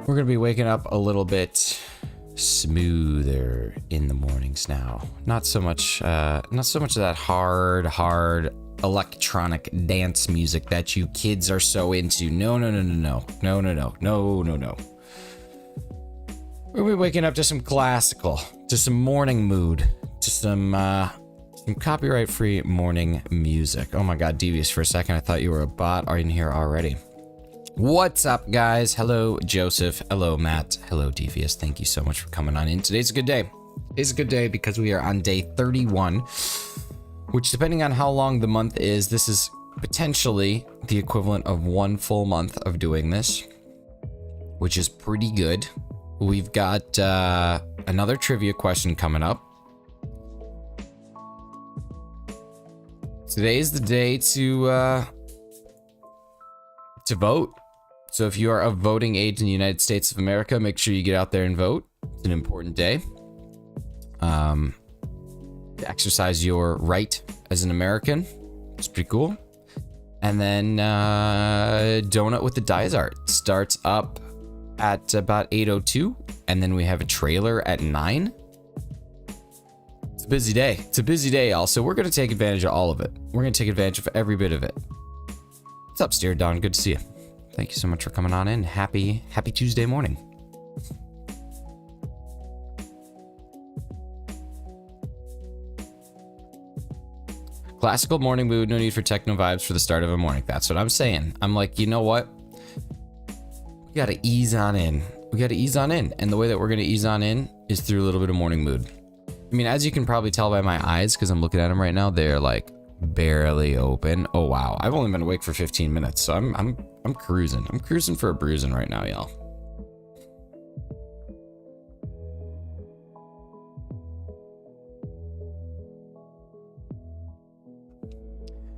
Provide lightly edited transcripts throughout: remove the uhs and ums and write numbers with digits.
We're gonna be waking up a little bit smoother in the mornings now. Not so much of that hard electronic dance music that you kids are so into. No. We'll be waking up to some classical, to some morning mood, to some copyright-free morning music. Oh my god, Devious, for a second I thought you were a bot. Are you in here already? What's up, guys? Hello, Joseph. Hello, Matt. Hello, Devious. Thank you so much for coming on in. Today's a good day. It's a good day because we are on day 31, which, depending on how long the month is, this is potentially the equivalent of 1 full month of doing this, which is pretty good. We've got another trivia question coming up. Today's the day to vote. So if you are of voting age in the United States of America, make sure you get out there and vote. It's an important day. To exercise your right as an American. It's pretty cool. And then Donut with the Dies Art starts up at about 8:02, and then we have a trailer at 9. It's a busy day. It's a busy day, y'all. So we're going to take advantage of all of it. We're going to take advantage of every bit of it. What's up, Steer Don? Good to see you. Thank you so much for coming on in. Happy Tuesday morning. Classical morning mood, no need for techno vibes for the start of a morning. That's what I'm saying. I'm like, you know what? We gotta ease on in. We gotta ease on in. And the way that we're gonna ease on in is through a little bit of morning mood. I mean, as you can probably tell by my eyes, because I'm looking at them right now, they're like barely open. Oh wow, I've only been awake for 15 minutes, so I'm cruising. I'm cruising for a bruising right now, y'all.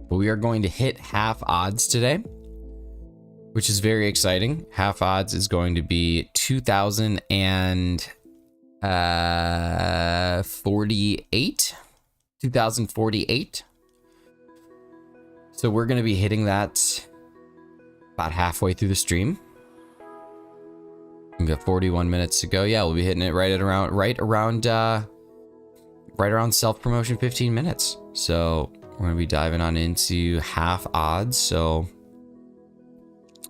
But we are going to hit half odds today, which is very exciting. Half odds is going to be 2048. So we're going to be hitting that about halfway through the stream. We've got 41 minutes to go. Yeah, we'll be hitting it right around self-promotion 15 minutes. So we're going to be diving on into half odds. So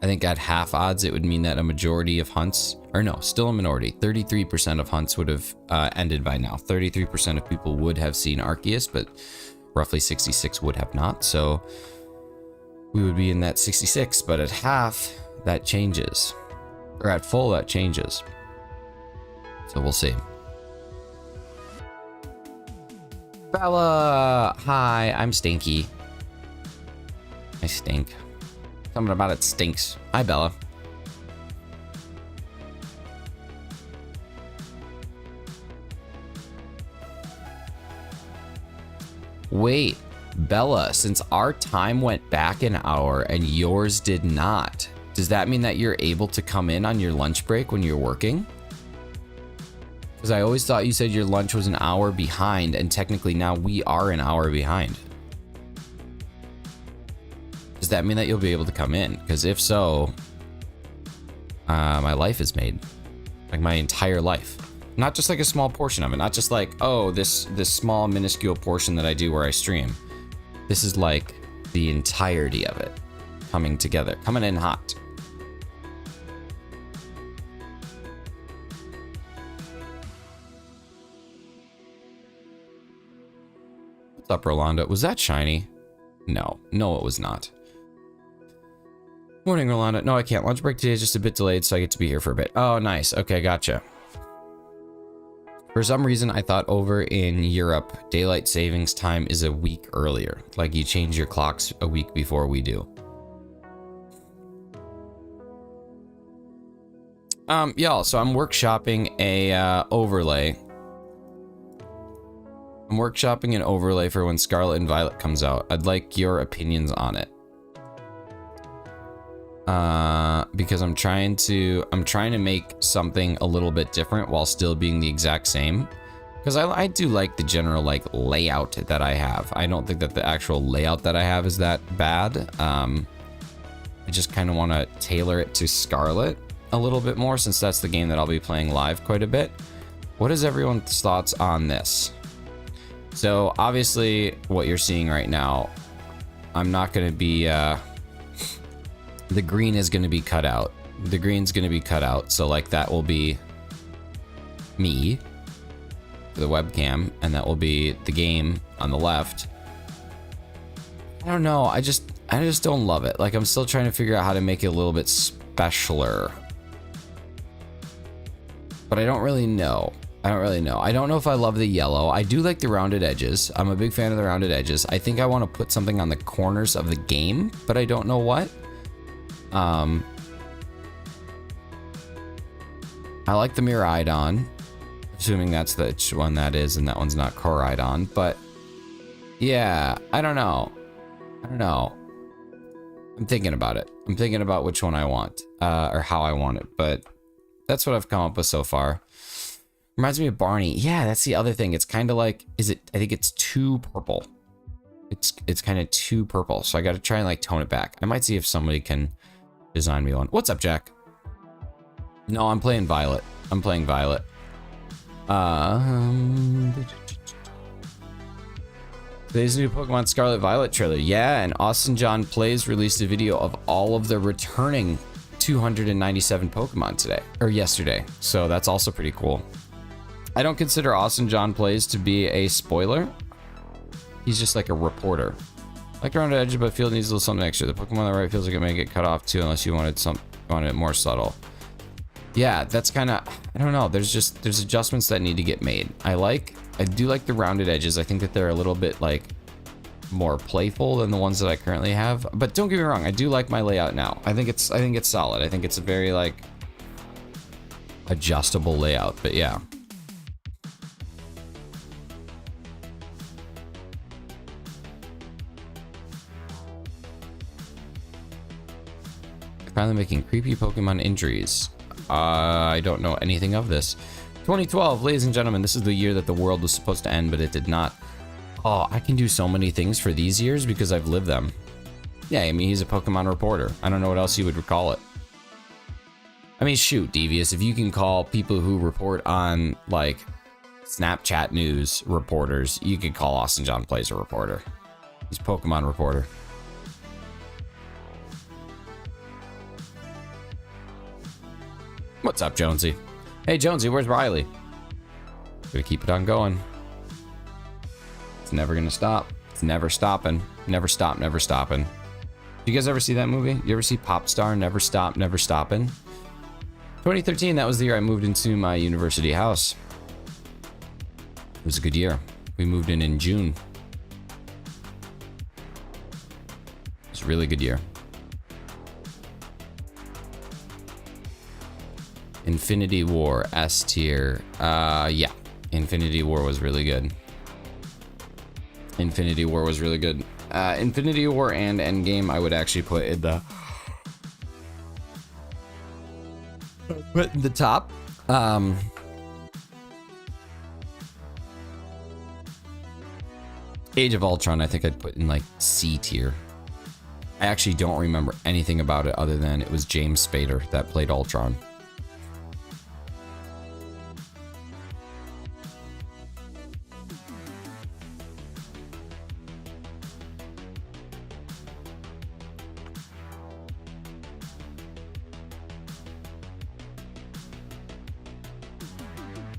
I think at half odds, it would mean that a majority of hunts, or no, still a minority, 33% of hunts would have ended by now. 33% of people would have seen Arceus, but roughly 66 would have not. So we would be in that 66, but at half, that changes. Or at full, that changes. So we'll see. Bella! Hi, I'm Stinky. I stink. Something about it stinks. Hi, Bella. Wait, Bella, since our time went back an hour and yours did not, does that mean that you're able to come in on your lunch break when you're working? Because I always thought you said your lunch was an hour behind, and technically now we are an hour behind. Does that mean that you'll be able to come in? Because if so, my life is made. Like my entire life. Not just like a small portion of it. Not just like, oh, this small minuscule portion that I do where I stream. This is like the entirety of it coming together. Coming in hot. What's up, Rolanda? Was that shiny? No, it was not. Morning, Rolanda. No, I can't. Lunch break today is just a bit delayed, so I get to be here for a bit. Oh, nice. Okay, gotcha. For some reason, I thought over in Europe, daylight savings time is a week earlier. Like you change your clocks a week before we do. Y'all, so I'm workshopping a overlay. I'm workshopping an overlay for when Scarlet and Violet comes out. I'd like your opinions on it. Because I'm trying to make something a little bit different while still being the exact same. Because I do like the general like layout that I have. I don't think that the actual layout that I have is that bad. I just kind of want to tailor it to Scarlet. a little bit more, since that's the game that I'll be playing live quite a bit. What is everyone's thoughts on this? So obviously what you're seeing right now, I'm not going to be, the green is going to be cut out. The green's going to be cut out. So like that will be me, the webcam, and that will be the game on the left. I don't know. I just don't love it. Like, I'm still trying to figure out how to make it a little bit specialer. But I don't really know. I don't know if I love the yellow. I do like the rounded edges. I'm a big fan of the rounded edges. I think I want to put something on the corners of the game, but I don't know what. I like the Miraidon, assuming that's the one that is, and that one's not Coraidon. But yeah, I don't know. I'm thinking about it. I'm thinking about which one I want, or how I want it. But that's what I've come up with so far. Reminds me of Barney. Yeah, that's the other thing. It's kind of like, I think it's too purple. It's kind of too purple. So I got to try and like tone it back. I might see if somebody can design me one. What's up, Jack? No, I'm playing Violet. Today's new Pokemon Scarlet Violet trailer. Yeah, and Austin John Plays released a video of all of the returning 297 Pokemon today, or yesterday. So that's also pretty cool. I don't consider Austin John Plays to be a spoiler. He's just like a reporter. Like around the edge, but field needs a little something extra. The Pokemon on the right feels like it may get cut off too, unless you wanted it more subtle. Yeah, that's kind of, I don't know. There's adjustments that need to get made. I do like the rounded edges. I think that they're a little bit like more playful than the ones that I currently have. But don't get me wrong, I do like my layout now. I think it's solid. I think it's a very like adjustable layout. But yeah. Finally making creepy Pokemon injuries. I don't know anything of this. 2012, ladies and gentlemen, this is the year that the world was supposed to end, but it did not. Oh, I can do so many things for these years because I've lived them. Yeah, I mean, he's a Pokemon reporter. I don't know what else you would call it. I mean, shoot, Devious, if you can call people who report on, like, Snapchat news reporters, you could call Austin John Plays a reporter. He's a Pokemon reporter. What's up, Jonesy? Hey, Jonesy, where's Riley? Gonna keep it on going. It's never gonna stop. It's never stopping. Never stop, never stopping. You guys ever see that movie? You ever see Popstar? Never Stop, Never Stoppin'? 2013, that was the year I moved into my university house. It was a good year. We moved in June. It was a really good year. Infinity War, S tier. Yeah. Infinity War was really good. Infinity War was really good. Infinity War and Endgame, I would actually put in the top. Age of Ultron, I think I'd put in like C tier. I actually don't remember anything about it other than it was James Spader that played Ultron.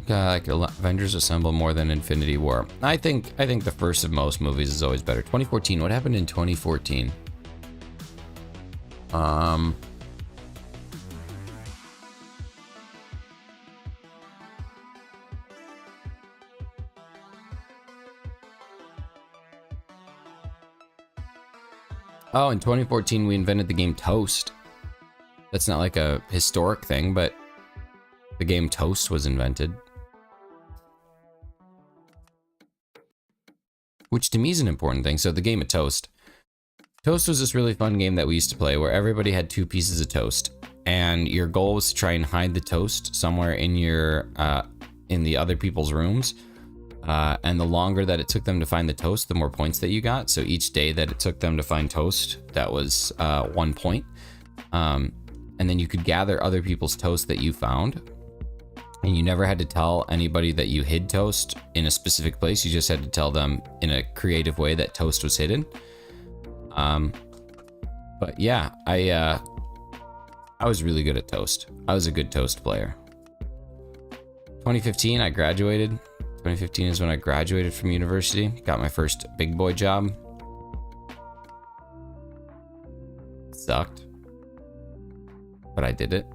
Like Avengers Assemble more than Infinity War. I think the first of most movies is always better. 2014. What happened in 2014? Oh, in 2014 we invented the game Toast. That's not like a historic thing, but the game Toast was invented. Which to me is an important thing. So the game of Toast. Toast was this really fun game that we used to play where everybody had 2 pieces of toast. And your goal was to try and hide the toast somewhere in your, in the other people's rooms. And the longer that it took them to find the toast, the more points that you got. So each day that it took them to find toast, that was 1 point. and then you could gather other people's toast that you found. And you never had to tell anybody that you hid toast in a specific place. You just had to tell them in a creative way that toast was hidden. But yeah, I was really good at toast. I was a good toast player. 2015, I graduated. 2015 is when I graduated from university. Got my first big boy job. Sucked, but I did it.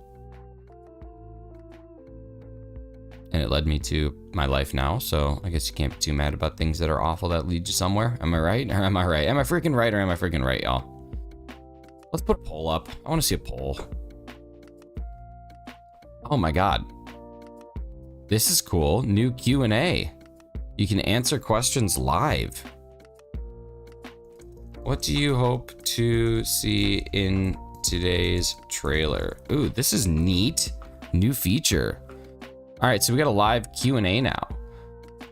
And it led me to my life now, so I guess you can't be too mad about things that are awful that lead you somewhere. Am I right? Or am I right? Am I freaking right or am I freaking right, y'all? Let's put a poll up. I want to see a poll. Oh my god. This is cool. New Q&A. You can answer questions live. What do you hope to see in today's trailer? Ooh, this is neat. New feature. All right, so we got a live Q&A now.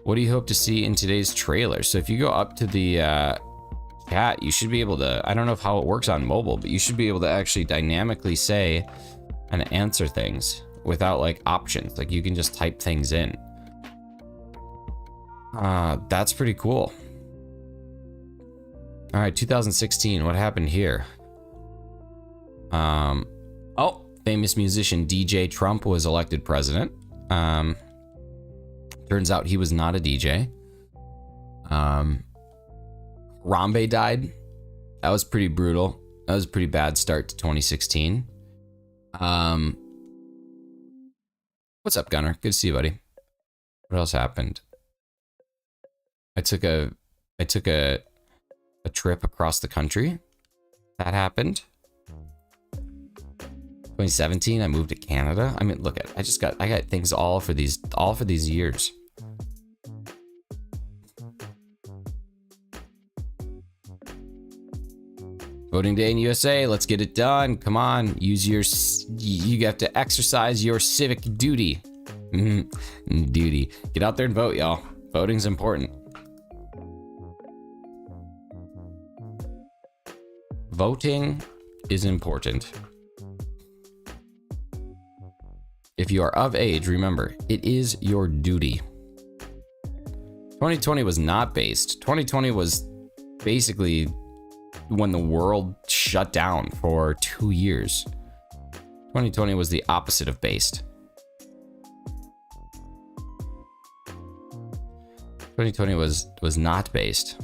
What do you hope to see in today's trailer? So if you go up to the chat, you should be able to, I don't know how it works on mobile, but you should be able to actually dynamically say and answer things without like options. Like you can just type things in. That's pretty cool. All right, 2016, what happened here? Oh, famous musician DJ Trump was elected president. Turns out he was not a DJ. Harambe died. That was pretty brutal. That was a pretty bad start to 2016. What's up, Gunner? Good to see you, buddy. What else happened? I took a trip across the country. That happened. 2017, I moved to Canada. I mean, look at, I got things all for these years. Voting day in USA, let's get it done. Come on, you have to exercise your civic duty. Duty. Get out there and vote, y'all. Voting's important. Voting is important. If you are of age, remember, it is your duty. 2020 was not based. 2020 was basically when the world shut down for 2 years. 2020 was the opposite of based. 2020 was not based.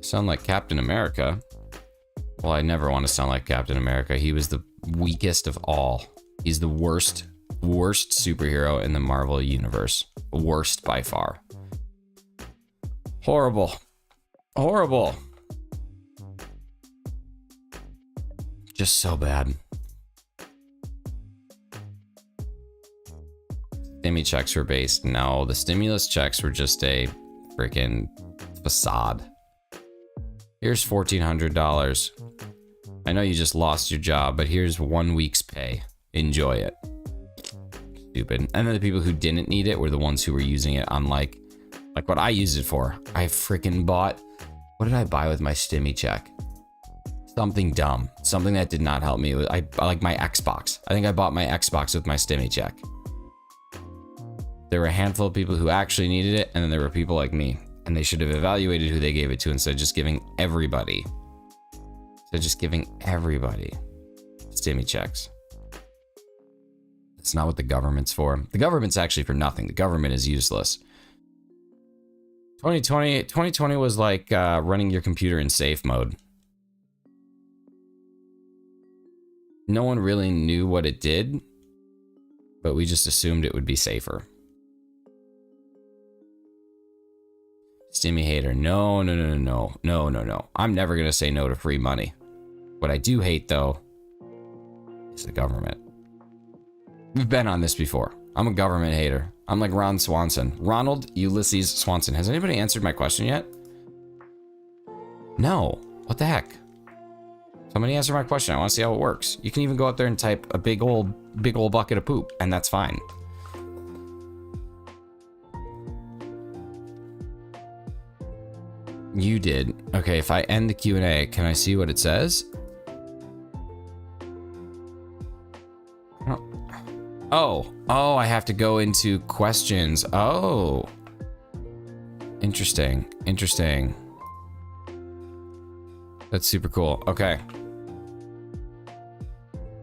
Sound like Captain America. Well, I never want to sound like Captain America. He was the weakest of all. He's the worst superhero in the Marvel universe. Worst by far. Horrible. Horrible. Just so bad. Stimmy checks were based. No, the stimulus checks were just a freaking facade. Here's $1,400. I know you just lost your job, but here's 1 week's pay. Enjoy it. Stupid. And then the people who didn't need it were the ones who were using it on like what I used it for. I freaking bought, what did I buy with my stimmy check? Something dumb. Something that did not help me. I like my Xbox. I think I bought my Xbox with my stimmy check. There were a handful of people who actually needed it, and then there were people like me. And they should have evaluated who they gave it to instead of just giving everybody. Stimmy checks. It's not what the government's for. The government's actually for nothing. The government is useless. 2020 was like running your computer in safe mode. No one really knew what it did, but we just assumed it would be safer. Stimmy hater. No. I'm never going to say no to free money. What I do hate, though, is the government. We've been on this before. I'm a government hater. I'm like Ron Swanson. Ronald Ulysses Swanson. Has anybody answered my question yet? No. What the heck? Somebody answer my question. I want to see how it works. You can even go out there and type a big old bucket of poop, and that's fine. You did. Okay, if I end the Q&A, can I see what it says? Oh, I have to go into questions. Oh. Interesting. That's super cool. Okay.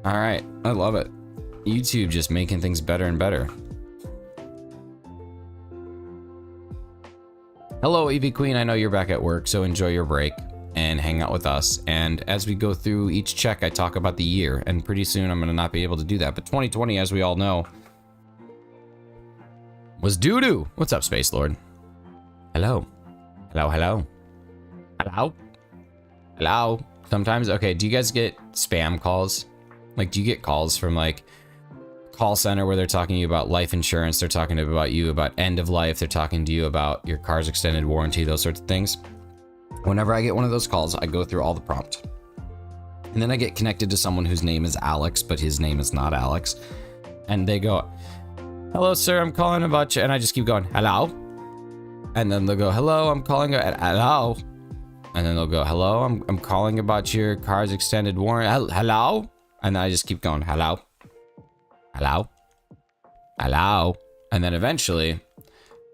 All right, I love it. YouTube just making things better and better. Hello, Evie Queen. I know you're back at work, so enjoy your break and hang out with us. And as we go through each check, I talk about the year, and pretty soon I'm going to not be able to do that. But 2020, as we all know, was doo-doo. What's up, Space Lord? Hello. Hello. Sometimes, okay, do you guys get spam calls? Like, do you get calls from, like, call center where they're talking to you about life insurance, they're talking about you about end of life, they're talking to you about your car's extended warranty, those sorts of things? Whenever I get one of those calls, I go through all the prompt. And then I get connected to someone whose name is Alex, but his name is not Alex. And they go, hello, sir, I'm calling about you. And I just keep going, hello. And then they'll go, hello, I'm calling, hello. And then they'll go, hello, I'm calling about your car's extended warranty, hello. And then I just keep going, hello. And then eventually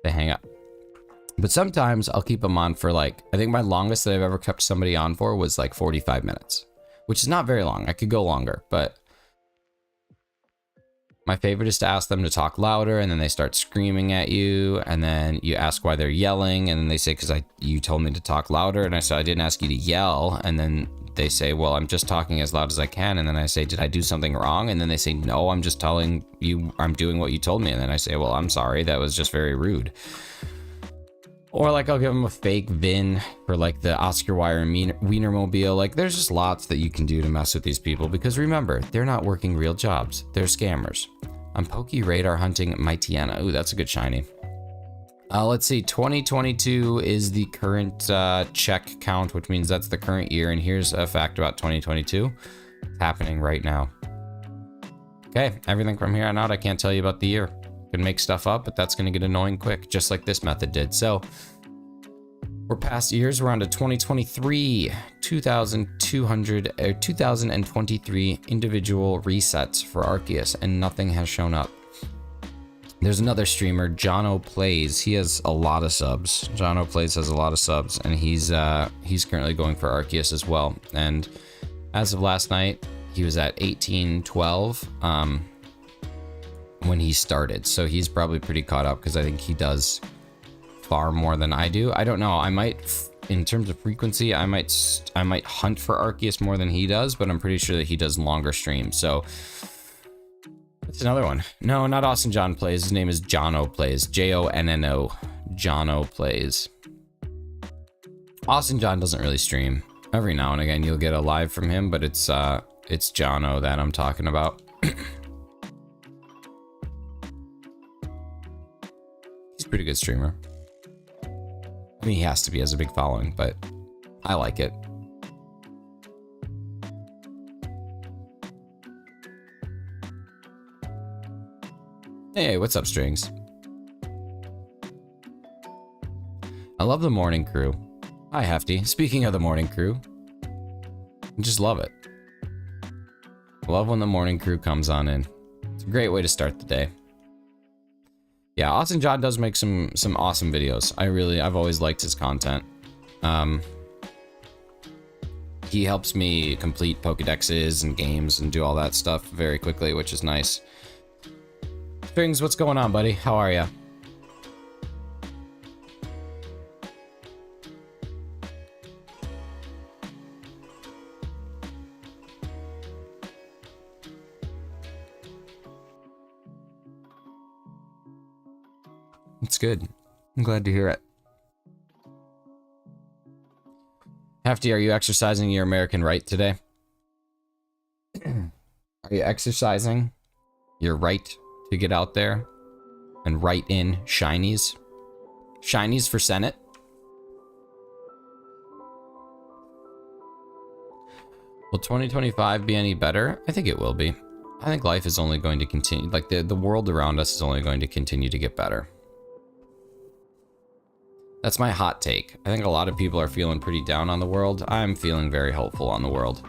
they hang up. But sometimes I'll keep them on for like, I think my longest that I've ever kept somebody on for was like 45 minutes, which is not very long. I could go longer, but my favorite is to ask them to talk louder, and then they start screaming at you, and then you ask why they're yelling, and then they say, because you told me to talk louder, and I said, I didn't ask you to yell, and then they say, well, I'm just talking as loud as I can, and then I say, did I do something wrong? And then they say, no, I'm just telling you I'm doing what you told me, and then I say, well, I'm sorry, that was just very rude. Or like I'll give them a fake VIN for like the Oscar Wienermobile. Like there's just lots that you can do to mess with these people, because remember, they're not working real jobs. They're scammers. I'm Pokey Radar hunting Mightyena. Ooh, that's a good shiny. Let's see, 2022 is the current check count, which means that's the current year. And here's a fact about 2022. It's happening right now. Okay, everything from here on out, I can't tell you about the year. Can make stuff up, but that's going to get annoying quick, just like this method did. So we're past years. We're on to 2023, 2023 individual resets for Arceus, and nothing has shown up. There's another streamer, Jono Plays. He has a lot of subs. Jono Plays has a lot of subs, and he's currently going for Arceus as well. And as of last night, he was at 1812. When he started, so he's probably pretty caught up, because I think he does far more than I do. I don't know, I might, in terms of frequency, I might hunt for Arceus more than he does, but I'm pretty sure that he does longer streams. So that's another one. No, not Austin John Plays. His name is Jono Plays. Jonno. Jono Plays. Austin John doesn't really stream. Every now and again you'll get a live from him, but it's Jono that I'm talking about. He's a pretty good streamer. I mean, he has to be, as a big following, but I like it. Hey, what's up, Strings? I love the morning crew. Hi, Hefty. Speaking of the morning crew, I just love it. I love when the morning crew comes on in. It's a great way to start the day. Yeah, Austin John does make some awesome videos. I've always liked his content. He helps me complete Pokedexes and games and do all that stuff very quickly, which is nice. Strings, what's going on, buddy? How are ya? It's good. I'm glad to hear it. Hefty, are you exercising your American right today? Are you exercising your right to get out there and write in shinies? Shinies for Senate? Will 2025 be any better? I think it will be. I think life is only going to continue, like the world around us is only going to continue to get better. That's my hot take. I think a lot of people are feeling pretty down on the world. I'm feeling very hopeful on the world.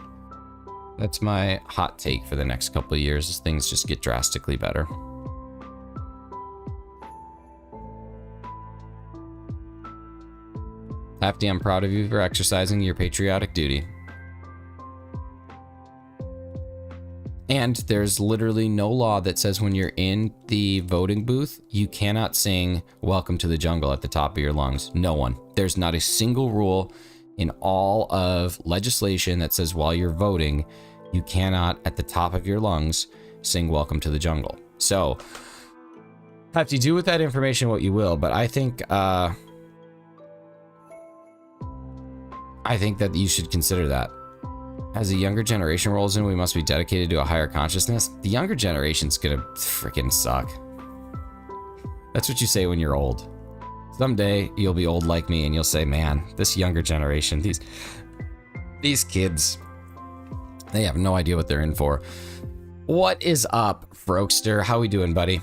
That's my hot take for the next couple of years as things just get drastically better. Lefty, I'm proud of you for exercising your patriotic duty. And there's literally no law that says when you're in the voting booth, you cannot sing Welcome to the Jungle at the top of your lungs. No one. There's not a single rule in all of legislation that says while you're voting, you cannot at the top of your lungs sing Welcome to the Jungle. So, have to do with that information what you will, but I think that you should consider that. As the younger generation rolls in, we must be dedicated to a higher consciousness. The younger generation's gonna freaking suck. That's what you say when you're old. Someday you'll be old like me and you'll say, man, this younger generation, these kids, they have no idea what they're in for. What is up, Frokester? How we doing, buddy?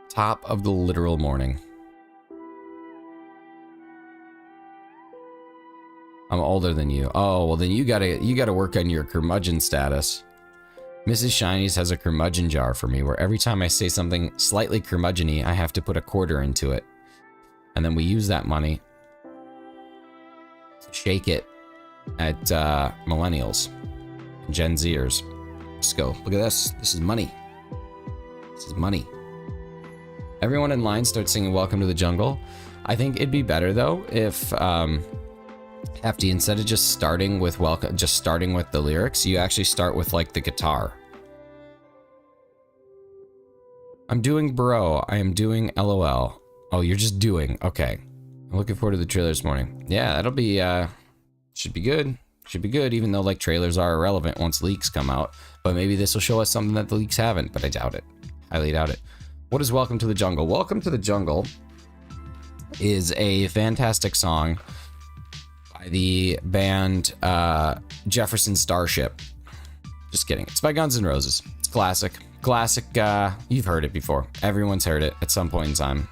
Top of the literal morning. I'm older than you. Oh, well then you gotta work on your curmudgeon status. Mrs. Shinies has a curmudgeon jar for me where every time I say something slightly curmudgeon-y, I have to put a quarter into it. And then we use that money to shake it at millennials, Gen Zers. Let's go. Look at this. This is money. This is money. Everyone in line starts singing Welcome to the Jungle. I think it'd be better though if Hefty, instead of just starting with the lyrics, you actually start with like the guitar. I'm doing bro. I am doing LOL. Oh, you're just doing. Okay. I'm looking forward to the trailer this morning. Yeah, that'll be should be good. Should be good, even though like trailers are irrelevant once leaks come out. But maybe this will show us something that the leaks haven't, but I doubt it. Highly doubt it. What is Welcome to the Jungle? Welcome to the Jungle is a fantastic song by the band Jefferson Starship. Just kidding. It's by Guns N' Roses. It's classic. Classic, you've heard it before. Everyone's heard it at some point in time.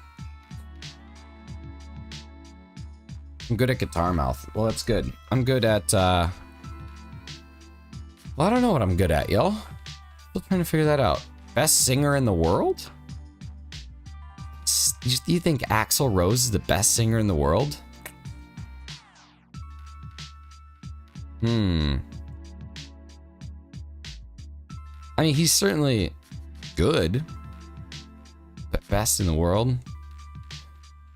I'm good at guitar mouth. Well, that's good. I'm good at, well, I don't know what I'm good at, y'all. Still trying to figure that out. Best singer in the world? Do you think Axl Rose is the best singer in the world? I mean, he's certainly good, but best in the world?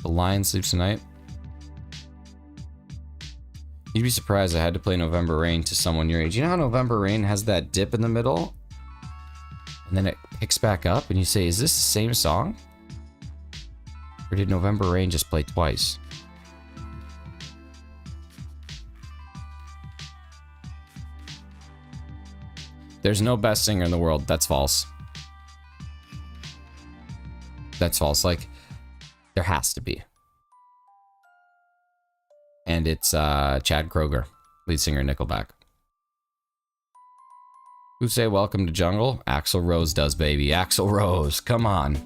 The Lion Sleeps Tonight? You'd be surprised I had to play November Rain to someone your age. You know how November Rain has that dip in the middle? And then it picks back up and you say, is this the same song? Or did November Rain just play twice? There's no best singer in the world. That's false. That's false. Like, there has to be. And it's Chad Kroeger, lead singer Nickelback. Who say Welcome to Jungle? Axl Rose does, baby. Axl Rose, come on.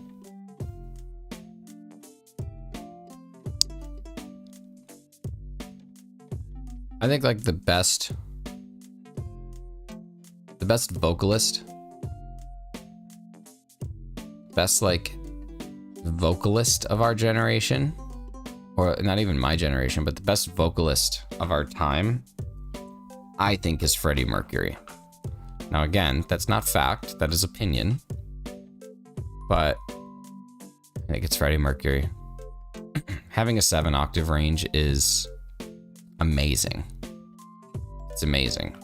I think like the best vocalist, best like vocalist of our generation, or not even my generation, but the best vocalist of our time, I think is Freddie Mercury. Now again, that's not fact, that is opinion, but I think it's Freddie Mercury. Having a 7-octave range is amazing. It's amazing.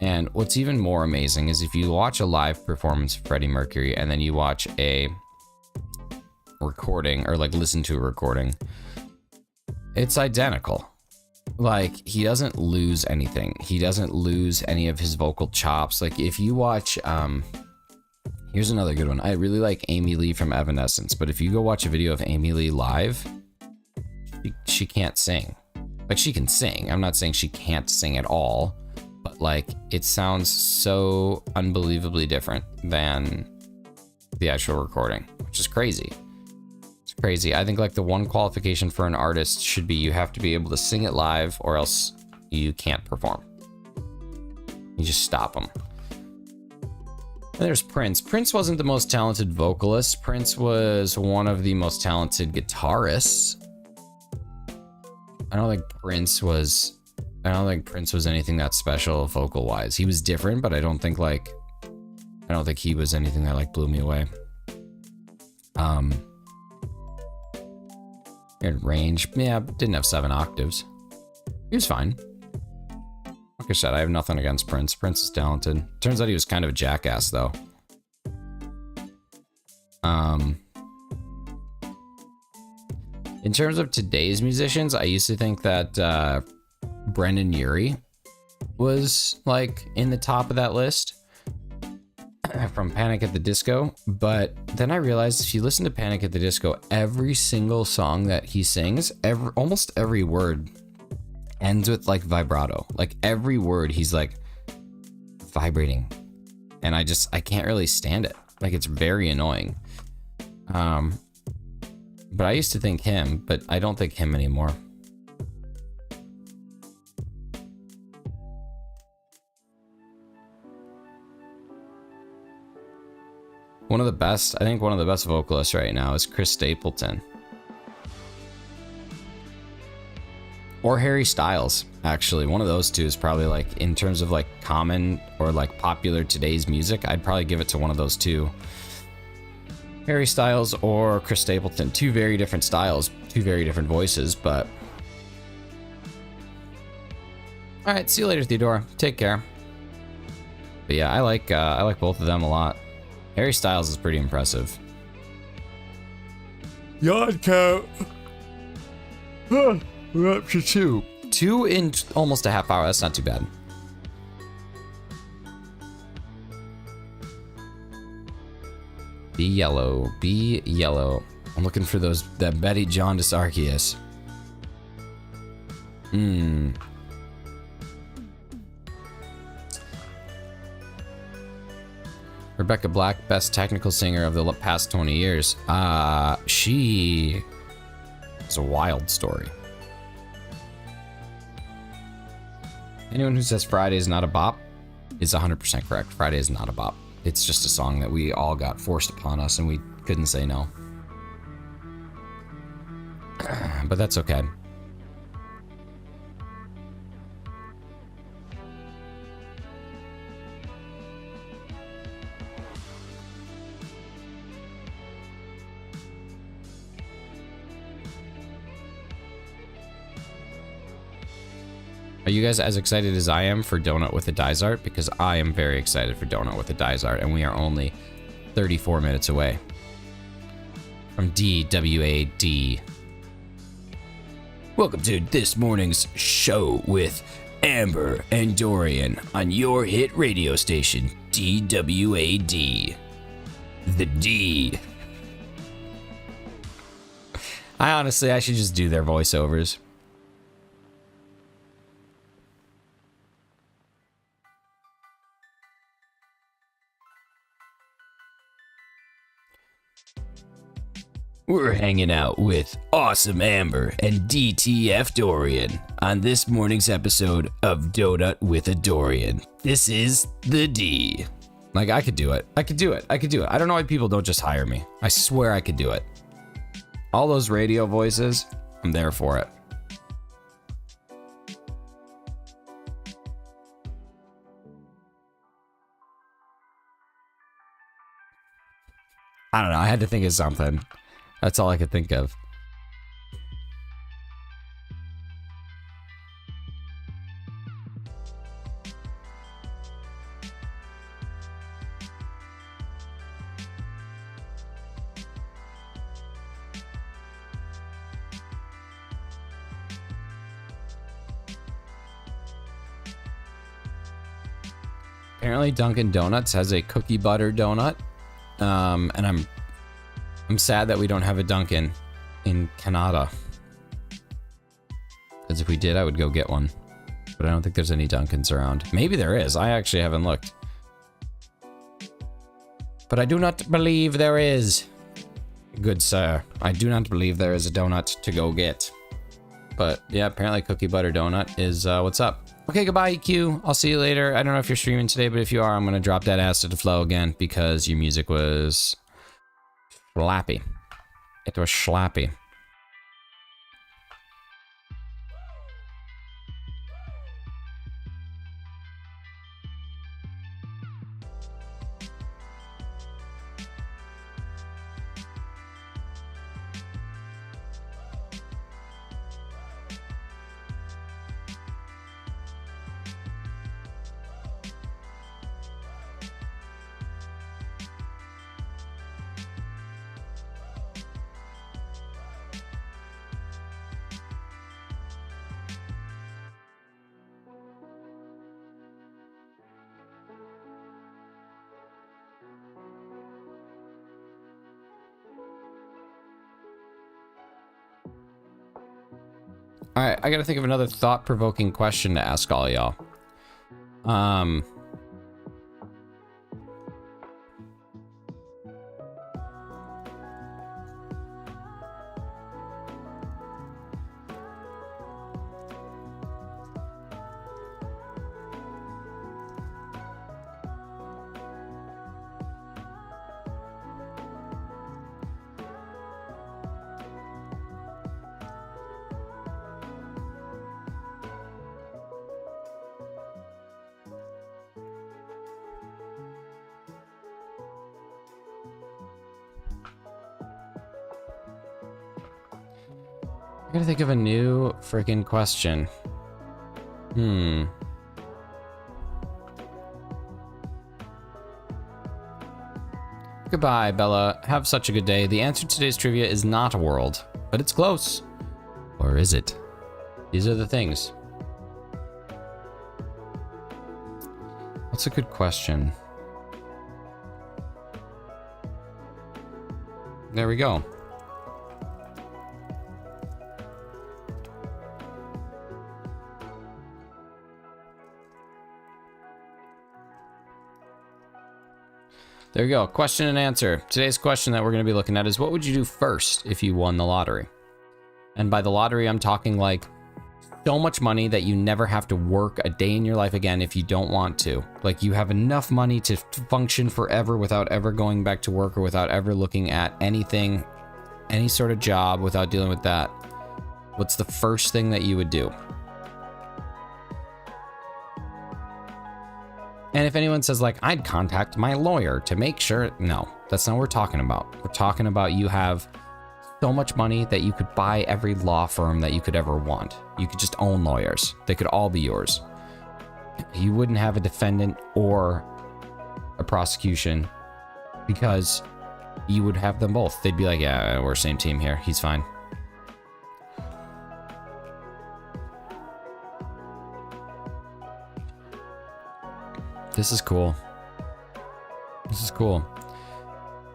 And what's even more amazing is if you watch a live performance of Freddie Mercury and then you watch a recording or like listen to a recording, it's identical. Like, he doesn't lose anything. He doesn't lose any of his vocal chops. Like, if you watch, here's another good one. I really like Amy Lee from Evanescence, but if you go watch a video of Amy Lee live, she can't sing. Like, she can sing. I'm not saying she can't sing at all, but like, it sounds so unbelievably different than the actual recording, which is crazy. It's crazy. I think like the one qualification for an artist should be you have to be able to sing it live or else you can't perform. You just stop them. And there's Prince. Prince wasn't the most talented vocalist. Prince was one of the most talented guitarists. I don't think Prince was anything that special vocal wise. He was different, but I don't think he was anything that like blew me away. In range, yeah, didn't have 7 octaves. He was fine. Like I said, I have nothing against Prince. Prince is talented. Turns out he was kind of a jackass, though. In terms of today's musicians, I used to think that Brendan Urie was like in the top of that list from Panic at the Disco, but then I realized if you listen to Panic at the Disco, every single song that he sings, almost every word ends with like vibrato. Like every word he's like vibrating, and I can't really stand it. Like it's very annoying. But I used to think him, but I don't think him anymore. One of the best vocalists right now is Chris Stapleton. Or Harry Styles, actually. One of those two is probably like, in terms of like common or like popular today's music, I'd probably give it to one of those two. Harry Styles or Chris Stapleton. Two very different styles, two very different voices, but... Alright, see you later, Theodora. Take care. But yeah, I like both of them a lot. Harry Styles is pretty impressive. Yawn count. We're up to 2. 2 in almost a half hour. That's not too bad. Be yellow. Be yellow. I'm looking for that Betty Jaundice Arceus. Rebecca Black, best technical singer of the past 20 years. She is a wild story. Anyone who says Friday is not a bop is 100% correct. Friday is not a bop. It's just a song that we all got forced upon us and we couldn't say no. But that's okay. Are you guys as excited as I am for Donut with a Dies Art? Because I am very excited for Donut with a Dies Art, and we are only 34 minutes away from DWAD. Welcome to this morning's show with Amber and Dorian on your hit radio station, DWAD. The D. I should just do their voiceovers. We're hanging out with Awesome Amber and DTF Dorian on this morning's episode of Donut with a Dorian. This is the D. Like, I could do it. I could do it. I don't know why people don't just hire me. I swear I could do it. All those radio voices, I'm there for it. I don't know. I had to think of something. That's all I could think of. Apparently Dunkin' Donuts has a cookie butter donut. And I'm sad that we don't have a Dunkin' in Canada. Because if we did, I would go get one. But I don't think there's any Dunkins around. Maybe there is. I actually haven't looked. But I do not believe there is. Good sir, I do not believe there is a donut to go get. But yeah, apparently cookie butter donut is what's up. Okay, goodbye, EQ. I'll see you later. I don't know if you're streaming today, but if you are, I'm gonna drop that ass to the flow again because your music was slappy. It was slappy. All right, I gotta think of another thought-provoking question to ask all y'all. I gotta think of a new freaking question. Goodbye, Bella. Have such a good day. The answer to today's trivia is not a world, but it's close. Or is it? These are the things. What's a good question? There we go. There you go. Question and answer. Today's question that we're going to be looking at is, what would you do first if you won the lottery? And by the lottery, I'm talking like so much money that you never have to work a day in your life again if you don't want to. Like you have enough money to function forever without ever going back to work or without ever looking at anything, any sort of job, without dealing with that. What's the first thing that you would do? And if anyone says like, I'd contact my lawyer to make sure, no, that's not what we're talking about. We're talking about you have so much money that you could buy every law firm that you could ever want. You could just own lawyers. They could all be yours. You wouldn't have a defendant or a prosecution because you would have them both. They'd be like, yeah, we're same team here. He's fine. This is cool. This is cool.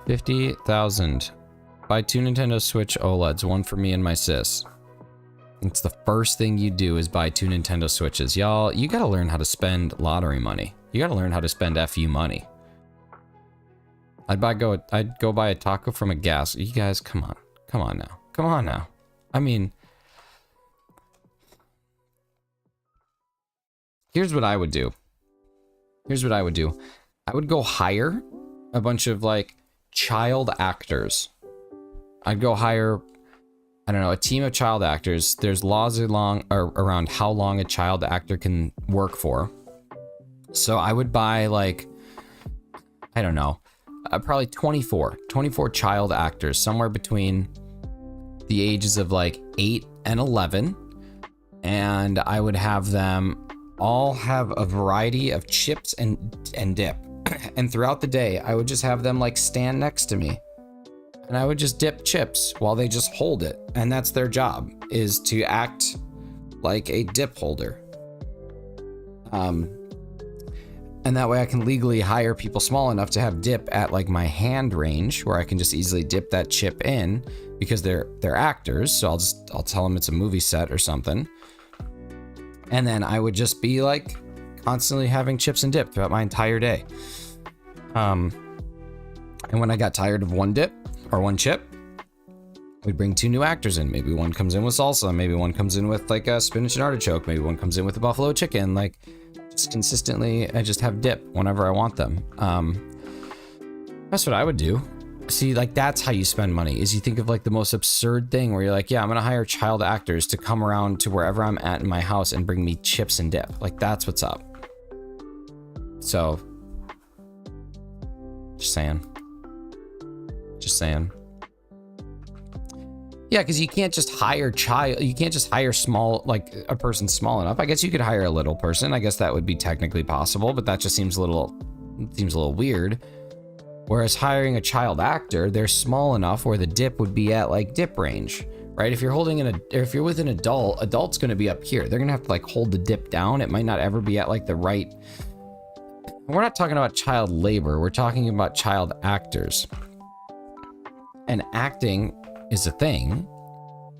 50,000. Buy 2 Nintendo Switch OLEDs, one for me and my sis. It's the first thing you do is buy 2 Nintendo Switches. Y'all, you gotta learn how to spend lottery money. You gotta learn how to spend FU money. I'd go buy a taco from a gas. You guys, come on. Come on now. Come on now. I mean, here's what I would do. Here's what I would do. I would go hire a bunch of like child actors. I'd go hire, I don't know, a team of child actors. There's laws around how long a child actor can work for. So I would buy like, I don't know, probably 24 child actors, somewhere between the ages of like 8 and 11. And I would have them all have a variety of chips and dip. And throughout the day, I would just have them like stand next to me. And I would just dip chips while they just hold it. And that's their job, is to act like a dip holder. And that way I can legally hire people small enough to have dip at like my hand range where I can just easily dip that chip in because they're actors. So I'll tell them it's a movie set or something. And then I would just be like constantly having chips and dip throughout my entire day. And when I got tired of one dip or one chip, I would just be like, okay, We'd bring 2 new actors in. Maybe one comes in with salsa. Maybe one comes in with like a spinach and artichoke. Maybe one comes in with a buffalo chicken. Like, just consistently, I just have dip whenever I want them. That's what I would do. See, like, that's how you spend money, is you think of like the most absurd thing where you're like, yeah, I'm gonna hire child actors to come around to wherever I'm at in my house and bring me chips and dip. Like, that's what's up. So, just saying. Just saying. Yeah, because you can't just hire you can't just hire small, like a person small enough. I guess you could hire a little person. I guess that would be technically possible, but that just seems a little weird. Whereas hiring a child actor, they're small enough where the dip would be at like dip range, right? If you're if you're with an adult's going to be up here. They're going to have to like hold the dip down. It might not ever be at like the right. We're not talking about child labor. We're talking about child actors. And acting is a thing.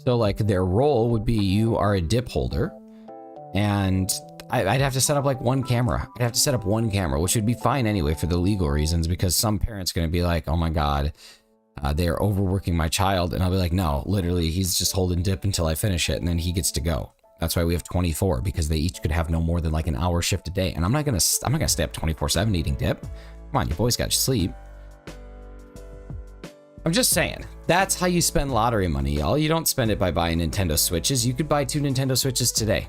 So like their role would be, you are a dip holder, and I'd have to set up like one camera. I'd have to set up one camera, which would be fine anyway for the legal reasons, because some parent's going to be like, oh my God, they are overworking my child. And I'll be like, no, literally, he's just holding dip until I finish it, and then he gets to go. That's why we have 24, because they each could have no more than like an hour shift a day. And I'm not gonna stay up 24/7 eating dip. Come on, you boys got to sleep. I'm just saying, that's how you spend lottery money, y'all. You don't spend it by buying Nintendo Switches. You could buy 2 Nintendo Switches today.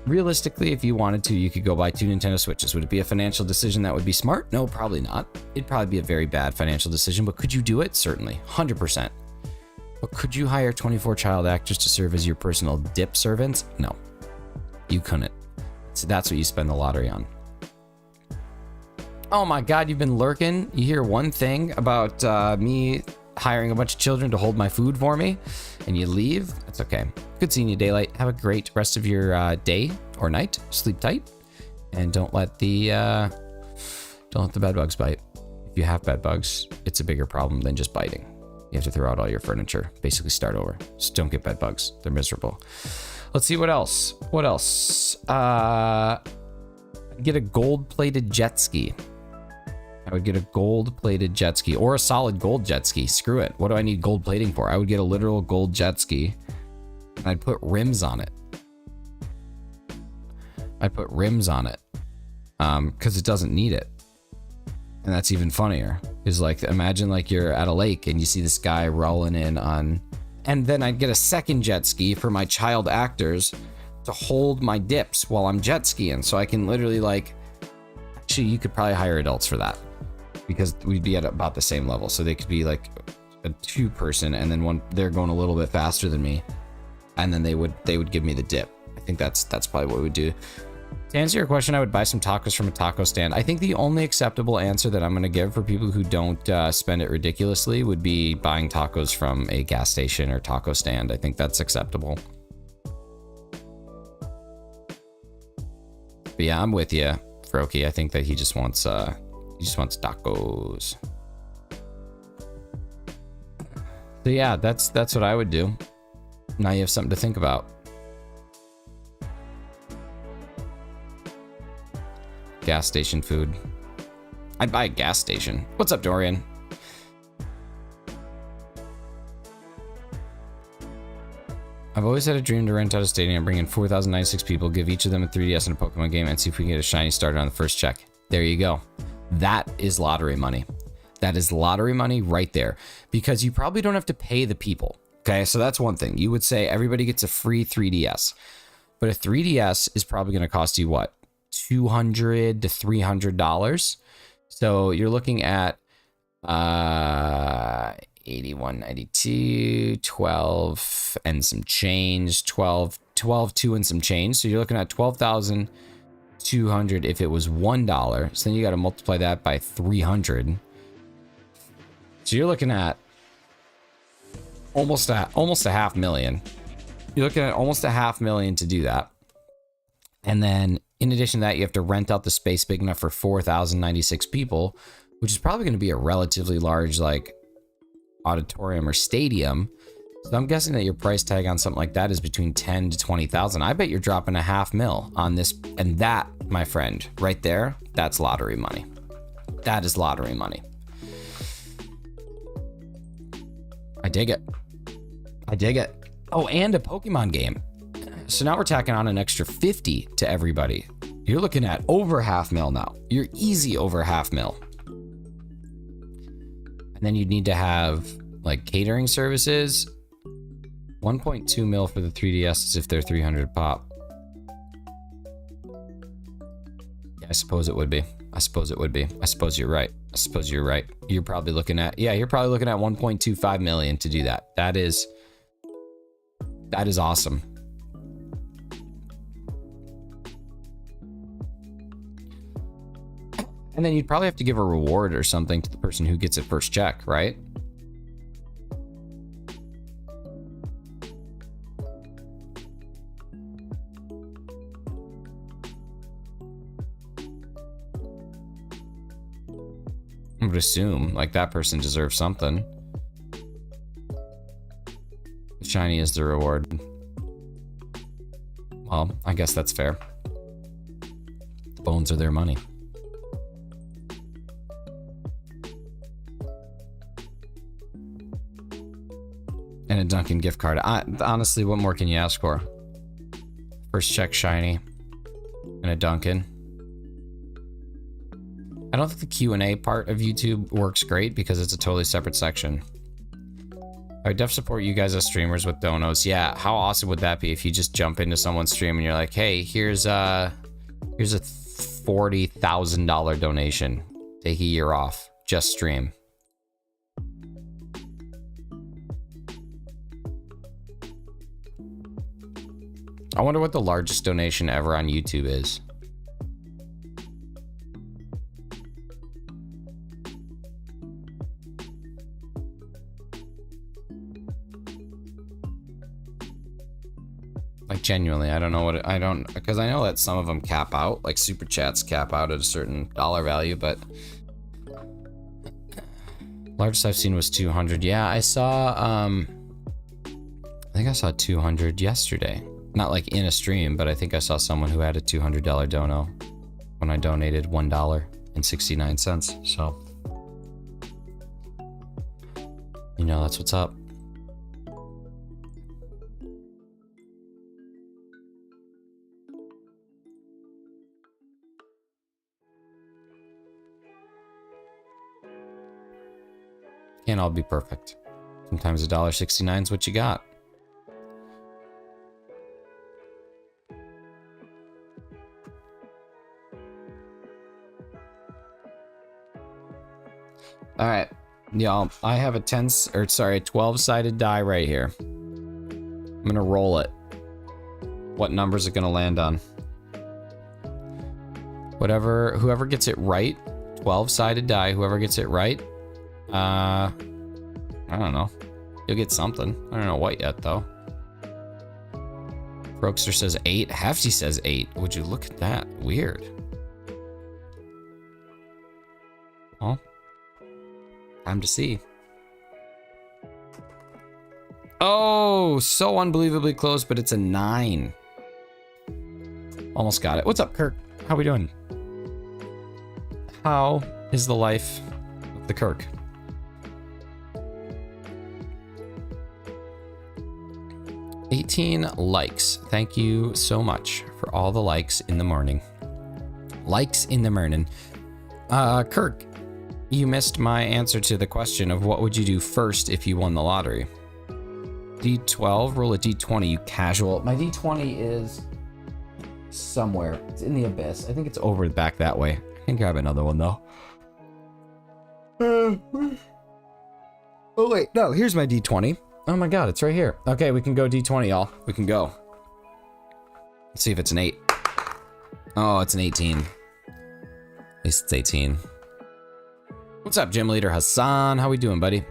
Realistically, if you wanted to, you could go buy 2 Nintendo Switches. Would it be a financial decision that would be smart? No, probably not. It'd probably be a very bad financial decision, but could you do it? Certainly, 100%. But could you hire 24 child actors to serve as your personal dip servants? No, you couldn't. So that's what you spend the lottery on. Oh my God, you've been lurking. You hear one thing about me hiring a bunch of children to hold my food for me, and you leave. That's okay. Good seeing you, Daylight. Have a great rest of your day or night. Sleep tight, and don't let the bed bugs bite. If you have bed bugs, it's a bigger problem than just biting. You have to throw out all your furniture. Basically, start over. Just don't get bed bugs. They're miserable. Let's see what else. What else? Get a gold-plated jet ski. I would get a gold-plated jet ski, or a solid gold jet ski. Screw it. What do I need gold plating for? I would get a literal gold jet ski, and I'd put rims on it. Because it doesn't need it. And that's even funnier. Is like, imagine like you're at a lake and you see this guy rolling in on, and then I'd get a second jet ski for my child actors to hold my dips while I'm jet skiing, so I can literally like, actually, you could probably hire adults for that, because we'd be at about the same level. So they could be like a 2-person, and then they're going a little bit faster than me, and then they would give me the dip. I think that's probably what we would do. To answer your question, I would buy some tacos from a taco stand. I think the only acceptable answer that I'm going to give for people who don't spend it ridiculously would be buying tacos from a gas station or taco stand. I think that's acceptable. But yeah, I'm with you, Froky. I think that he just wants tacos. So yeah, that's what I would do. Now you have something to think about. Gas station food. I'd buy a gas station. What's up, Dorian? I've always had a dream to rent out a stadium, bring in 4,096 people, give each of them a 3DS and a Pokemon game, and see if we can get a shiny starter on the first check. There you go. That is lottery money. That is lottery money right there. Because you probably don't have to pay the people. Okay, so that's one thing. You would say everybody gets a free 3DS. But a 3DS is probably going to cost you what? $200 to $300. So you're looking at 81.92, 12 and some change, 12 2 and some change. So you're looking at 12,200 if it was $1. So then you got to multiply that by 300. So you're looking at almost a $500,000. You're looking at almost $500,000 to do that. And then in addition to that, you have to rent out the space big enough for 4,096 people, which is probably going to be a relatively large like auditorium or stadium. So I'm guessing that your price tag on something like that is between 10 to 20,000. I bet you're dropping $500,000 on this, and that, my friend, right there, that's lottery money. That is lottery money. I dig it. I dig it. Oh, and a Pokemon game. So now we're tacking on an extra 50 to everybody. You're looking at over $500,000 now. You're easy over $500,000. And then you'd need to have like catering services. 1.2 mil for the 3DS if they're 300 pop. Yeah, I suppose it would be. I suppose it would be. I suppose you're right. I suppose you're right. You're probably looking at, yeah, you're probably looking at 1.25 million to do that. That is awesome. And then you'd probably have to give a reward or something to the person who gets it first check, right? I would assume like that person deserves something. Shiny is the reward. Well, I guess that's fair. The bones are their money. And a Dunkin' gift card. Honestly, what more can you ask for? First check shiny. And a Dunkin'. I don't think the Q&A part of YouTube works great because it's a totally separate section. I would def support you guys as streamers with donos. Yeah, how awesome would that be if you just jump into someone's stream and you're like, hey, here's a $40,000 donation. Take a year off. Just stream. I wonder what the largest donation ever on YouTube is. Like genuinely, I don't know what I don't, because I know that some of them cap out, like super chats cap out at a certain dollar value, but largest I've seen was 200. Yeah, I saw I think I saw 200 yesterday. Not like in a stream, but I think I saw someone who had a $200 dono when I donated $1.69. So, you know, that's what's up. Can't all be perfect. Sometimes $1.69 is what you got. All right, y'all, I have a 12-sided die right here. I'm gonna roll it. What numbers it gonna land on? Whoever gets it right, 12-sided die, whoever gets it right, I don't know. You'll get something. I don't know what yet, though. Brokester says 8. Hefty says 8. Would you look at that? Weird. Well, time to see. Oh, so unbelievably close, but it's a 9. Almost got it. What's up, Kirk? How we doing? How is the life of the Kirk? $18 likes. Thank you so much for all the likes in the morning. Likes in the morning. Kirk, you missed my answer to the question of what would you do first if you won the lottery. D12, roll a D20, you casual. My D20 is somewhere. It's in the abyss. I think it's over back that way. I can grab another one though. Oh wait, no, here's my D20. Oh my god, it's right here. Okay, we can go D20, y'all. We can go. Let's see if it's an 8. Oh, it's an 18. At least it's 18. What's up, gym leader Hassan? How we doing, buddy?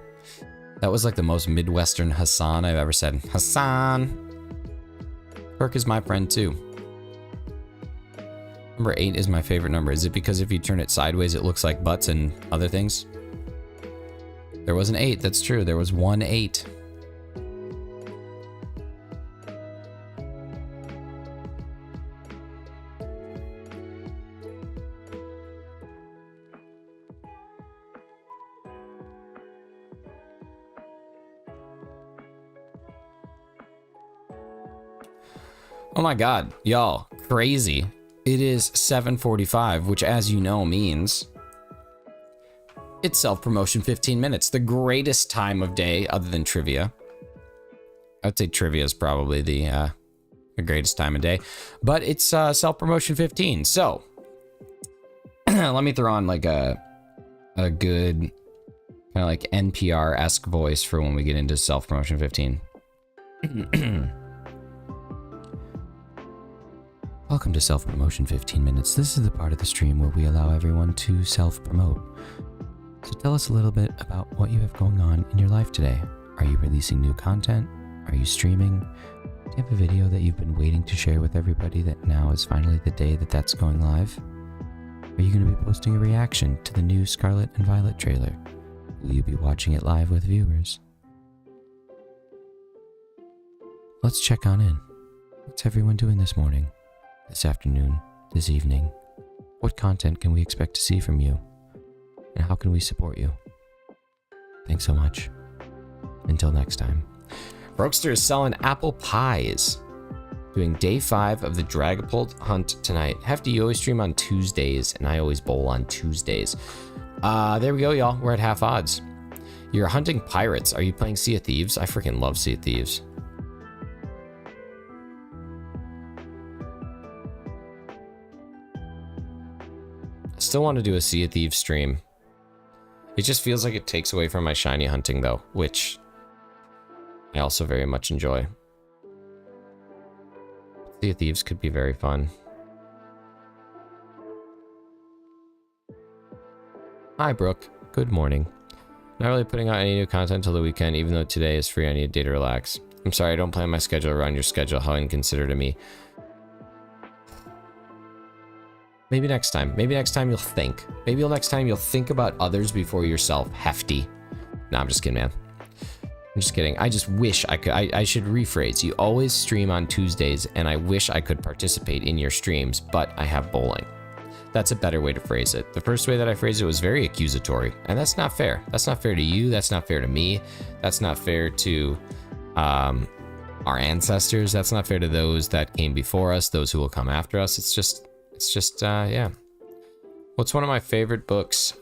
That was like the most Midwestern Hassan I've ever said. Hassan. Kirk is my friend too. Number 8 is my favorite number. Is it because if you turn it sideways, it looks like butts and other things? There was an 8, that's true. There was one 8. Oh my god, y'all, crazy. It is 7:45, which as you know means it's self-promotion 15 minutes, the greatest time of day other than trivia. I'd say trivia is probably the greatest time of day, but it's self-promotion 15. So let me throw on like a good kind of like NPR-esque voice for when we get into self-promotion 15. Welcome to Self-Promotion 15 Minutes. This is the part of the stream where we allow everyone to self-promote. So tell us a little bit about what you have going on in your life today. Are you releasing new content? Are you streaming? Do you have a video that you've been waiting to share with everybody that now is finally the day that that's going live? Are you going to be posting a reaction to the new Scarlet and Violet trailer? Will you be watching it live with viewers? Let's check on in. What's everyone doing this morning, this afternoon, this evening? What content can we expect to see from you? And how can we support you? Thanks so much. Until next time. Brokester is selling apple pies. Doing day 5 of the Dragapult hunt tonight. Hefty, you always stream on Tuesdays, and I always bowl on Tuesdays. There we go, y'all. We're at half odds. You're hunting pirates. Are you playing Sea of Thieves? I freaking love Sea of Thieves. I still want to do a Sea of Thieves stream. It just feels like it takes away from my shiny hunting, though, which I also very much enjoy. Sea of Thieves could be very fun. Hi, Brooke. Good morning. Not really putting out any new content until the weekend, even though today is free. I need a day to relax. I'm sorry, I don't plan my schedule around your schedule. How inconsiderate of me. Maybe next time. Maybe next time you'll think. Maybe next time you'll think about others before yourself. Hefty. Nah, I'm just kidding, man. I'm just kidding. I just wish I could. I should rephrase. You always stream on Tuesdays, and I wish I could participate in your streams, but I have bowling. That's a better way to phrase it. The first way that I phrased it was very accusatory, and that's not fair. That's not fair to you. That's not fair to me. That's not fair to our ancestors. That's not fair to those that came before us, those who will come after us. It's just, yeah. What's one of my favorite books?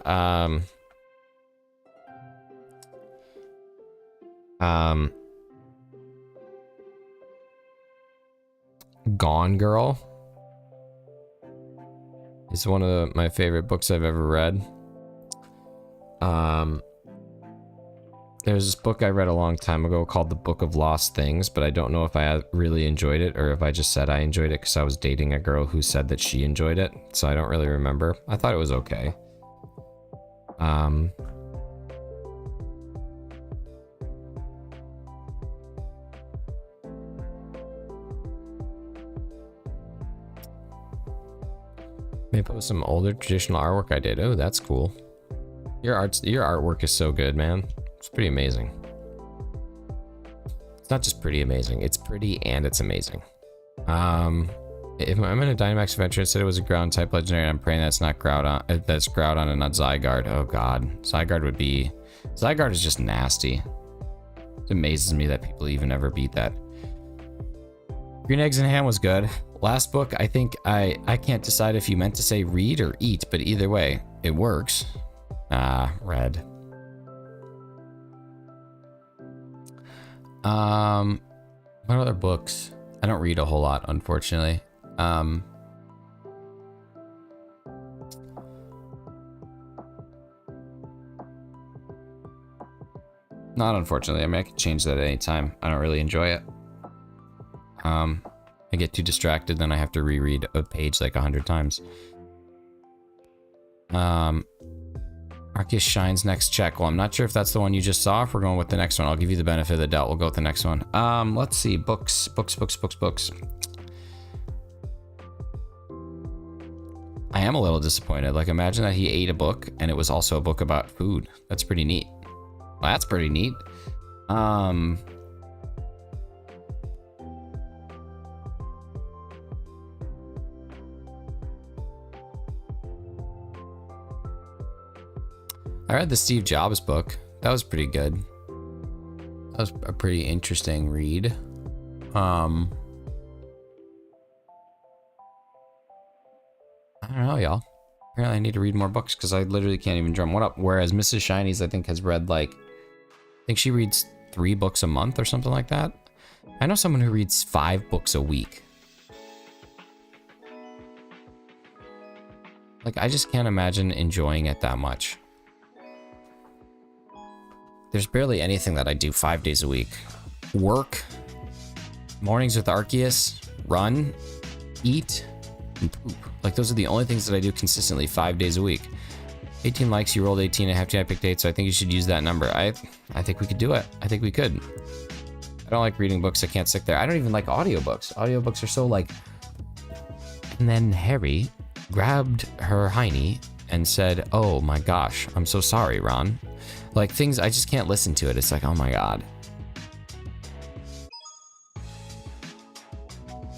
Gone Girl is one of my favorite books I've ever read. There's this book I read a long time ago called The Book of Lost Things, but I don't know if I really enjoyed it or if I just said I enjoyed it because I was dating a girl who said that she enjoyed it, so I don't really remember. I thought it was okay. Maybe post some older traditional artwork I did. Oh, that's cool. Your artwork is so good, man. It's pretty amazing. It's not just pretty amazing. It's pretty and it's amazing. If I'm in a Dynamax adventure, it said it was a ground type legendary. I'm praying that's not Groudon. That's Groudon and not Zygarde. Oh god, Zygarde would be. Zygarde is just nasty. It amazes me that people even ever beat that. Green Eggs and Ham was good. Last book, I think I can't decide if you meant to say read or eat, but either way, it works. Red. What other books? I don't read a whole lot, unfortunately. Not unfortunately. I mean, I could change that at any time. I don't really enjoy it. I get too distracted, then I have to reread a page like 100 times. Arceus Shine's next check. Well, I'm not sure if that's the one you just saw. If we're going with the next one, I'll give you the benefit of the doubt. We'll go with the next one. Let's see. Books. I am a little disappointed. Like, imagine that he ate a book and it was also a book about food. That's pretty neat. Well, that's pretty neat. I read the Steve Jobs book. That was pretty good. That was a pretty interesting read. don't know, y'all. Apparently I need to read more books because I literally can't even drum one up. Whereas Mrs. Shiny's, I think, has read like... I think she reads 3 books a month or something like that. I know someone who reads 5 books a week. Like, I just can't imagine enjoying it that much. There's barely anything that I do 5 days a week. Work, mornings with Arceus, run, eat, and poop. Like, those are the only things that I do consistently 5 days a week. 18 likes, you rolled 18, I picked 8, so I think you should use that number. I think we could do it. I think we could. I don't like reading books, I can't sit there. I don't even like audiobooks. Audiobooks are so like... And then Harry grabbed her hiney and said, oh my gosh, I'm so sorry, Ron. Like, things, I just can't listen to it. It's like, oh my god.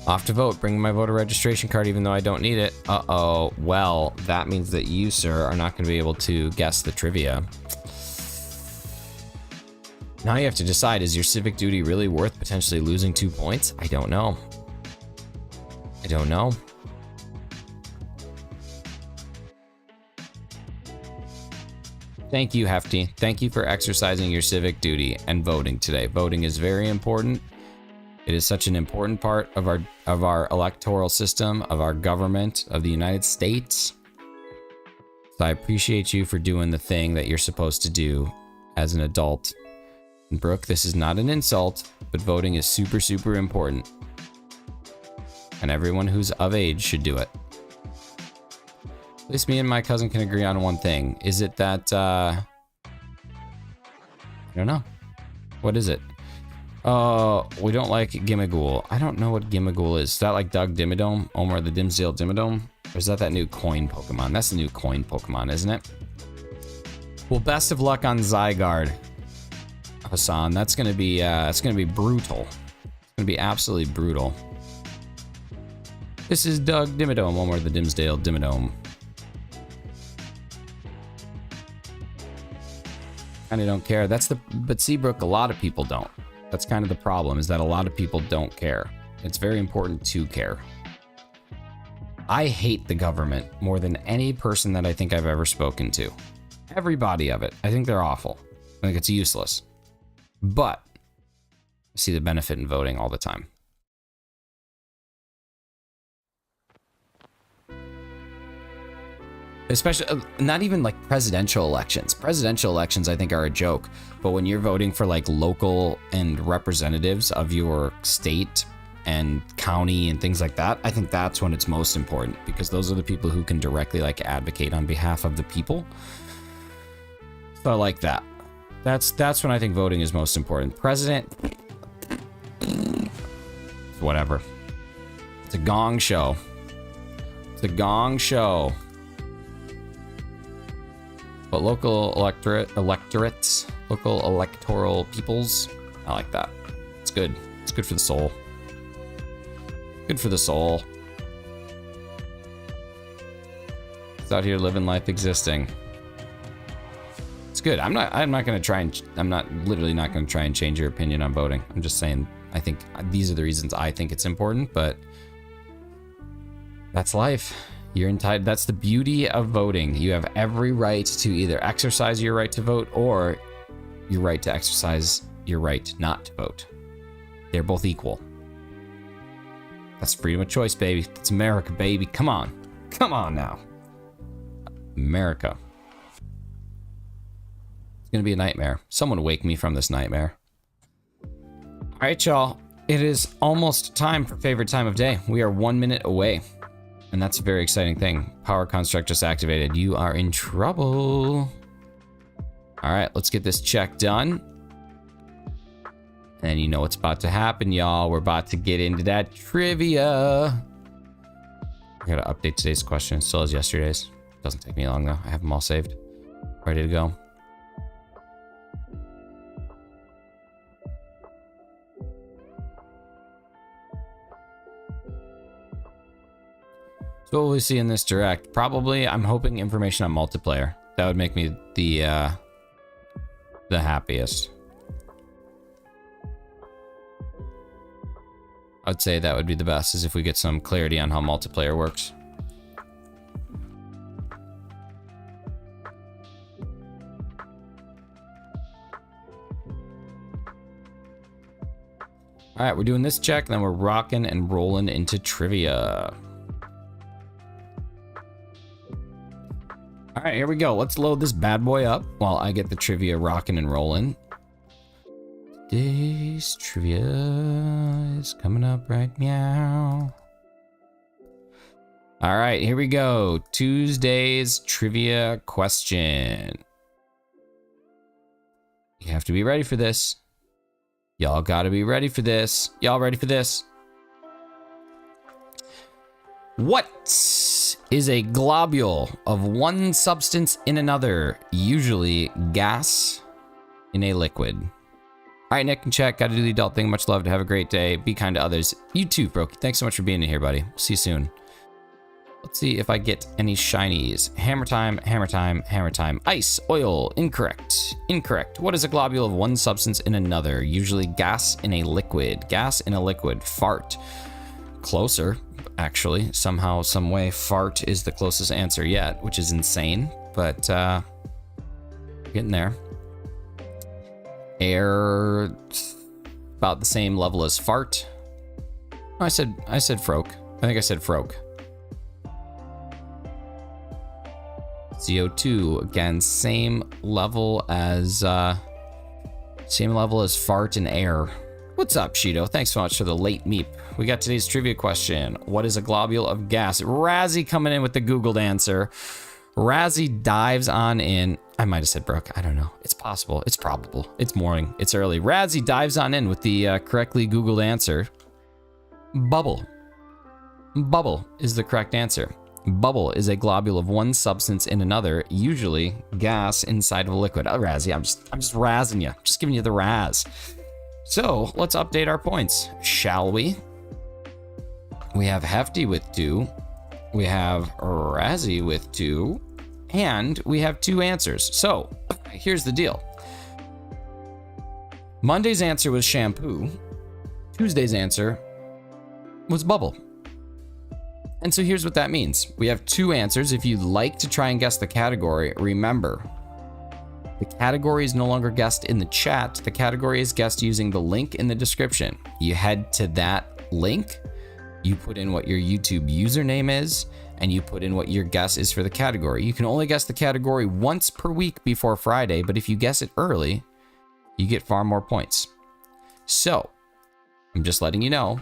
Off to vote, bring my voter registration card even though I don't need it. Uh-oh, well, that means that you, sir, are not going to be able to guess the trivia. Now you have to decide, is your civic duty really worth potentially losing 2 points? I don't know. I don't know. Thank you, Hefty. Thank you for exercising your civic duty and voting today. Voting is very important. It is such an important part of our electoral system, of our government, of the United States. So I appreciate you for doing the thing that you're supposed to do as an adult. And Brooke, this is not an insult, but voting is super, super important. And everyone who's of age should do it. At least me and my cousin can agree on one thing. Is it that, I don't know. What is it? We don't like Gimmighoul. I don't know what Gimmighoul is. Is that like Doug Dimmadome? Omar the Dimsdale Dimmadome? Or is that new coin Pokemon? That's the new coin Pokemon, isn't it? Well, best of luck on Zygarde, Hassan. That's gonna be brutal. It's gonna be absolutely brutal. This is Doug Dimmadome, Omar the Dimsdale Dimmadome. Kinda don't care. But Seabrook, a lot of people don't. That's kind of the problem, is that a lot of people don't care. It's very important to care. I hate the government more than any person that I think I've ever spoken to. Everybody of it. I think they're awful. I think it's useless. But I see the benefit in voting all the time. Especially, not even like presidential elections. Presidential elections, I think, are a joke. But when you're voting for like local and representatives of your state and county and things like that, I think that's when it's most important, because those are the people who can directly like advocate on behalf of the people. So I like that. That's when I think voting is most important. President, whatever. It's a gong show. It's a gong show. But local electorates, local electoral peoples, I like that. It's good. It's good for the soul. Good for the soul. It's out here living life existing. It's good. I'm literally not gonna try and change your opinion on voting. I'm just saying, I think these are the reasons I think it's important, but that's life. You're entitled. That's the beauty of voting. You have every right to either exercise your right to vote or your right to exercise your right not to vote. They're both equal. That's freedom of choice, baby. It's America, baby. Come on. Come on now. America. It's gonna be a nightmare. Someone wake me from this nightmare. All right, y'all. It is almost time for favorite time of day. We are 1 minute away. And that's a very exciting thing. Power construct just activated. You are in trouble. All right, let's get this check done. And you know what's about to happen, y'all. We're about to get into that trivia. I gotta update today's question. Still as yesterday's. Doesn't take me long though. I have them all saved. Ready to go. So what will we see in this direct? Probably, I'm hoping information on multiplayer. That would make me the happiest. I'd say that would be the best, is if we get some clarity on how multiplayer works. All right, we're doing this check, and then we're rocking and rolling into trivia. All right, here we go. Let's load this bad boy up while I get the trivia rocking and rolling. Today's trivia is coming up right now. All right, here we go. Tuesday's trivia question. You have to be ready for this. Y'all gotta be ready for this. Y'all ready for this? What is a globule of one substance in another, usually gas in a liquid? All right, Nick and Check, gotta do the adult thing. Much love. To have a great day. Be kind to others. You too, Brokey. Thanks so much for being in here, buddy. We'll see you soon. Let's see if I get any shinies. Hammer time, hammer time, hammer time. Ice, oil, incorrect. Incorrect. What is a globule of one substance in another? Usually gas in a liquid. Gas in a liquid. Fart. Closer, actually. Somehow, some way, fart is the closest answer yet, which is insane, but getting there. Air, about the same level as fart. Oh, I said froke. I think I said froke. CO2, again, same level as fart and air. What's up, Shido? Thanks so much for the late meep. We got today's trivia question. What is a globule of gas? Razzie coming in with the Googled answer. Razzie dives on in. I might have said Brooke. I don't know. It's possible. It's probable. It's morning. It's early. Razzie dives on in with the correctly Googled answer. Bubble. Bubble is the correct answer. Bubble is a globule of one substance in another, usually gas inside of a liquid. Oh, Razzie, I'm just razzing you. Just giving you the razz. So let's update our points, shall we? We have Hefty with 2. We have Razzie with 2. And we have 2 answers. So here's the deal. Monday's answer was shampoo. Tuesday's answer was bubble. And so here's what that means. We have 2 answers. If you'd like to try and guess the category, remember, the category is no longer guessed in the chat. The category is guessed using the link in the description. You head to that link, you put in what your YouTube username is, and you put in what your guess is for the category. You can only guess the category once per week before Friday, but if you guess it early, you get far more points. So, I'm just letting you know,